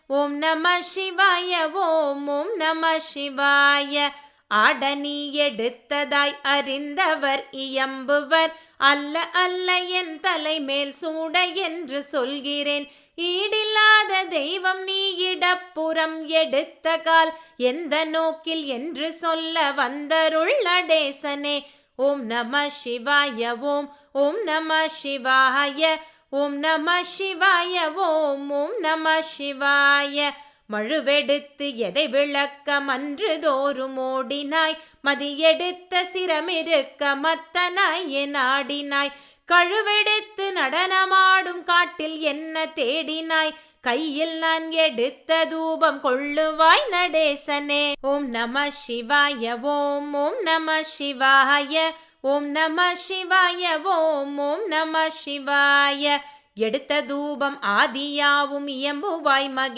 ஓம் நம சிவாய ஓம் ஓம் நம சிவாய. ஆடனி எடுத்ததாய் அறிந்தவர் இயம்புவர், அல்ல அல்ல என் தலைமேல் சூட என்று சொல்கிறேன். ஈடில்லாத தெய்வம் நீ இடப்புறம் எடுத்த கால், எந்த நோக்கில் என்று சொல்ல வந்தருள் நடேசனே. ஓம் நம சிவாய ஓம் ஓம் நம சிவாய. ஓம் நம சிவாய ஓம் ஓம் நம சிவாய. மழுவெடுத்து எதை விளக்க மன்று தோறும் ஓடினாய், மதியெடுத்த சிரமிருக்க மத்தனாய் என் ஆடினாய். கழுவெடுத்து நடனமாடும் காட்டில் என்ன தேடினாய், கையில் நான் எடுத்த தூபம் கொள்ளுவாய் நடேசனே. ஓம் நம சிவாய ஓம் ஓம் நம சிவாய. ஓம் நம சிவாய ஓம் ஓம் நம சிவாய. எடுத்த தூபம் ஆதியாவும் இயம்புவாய் மகே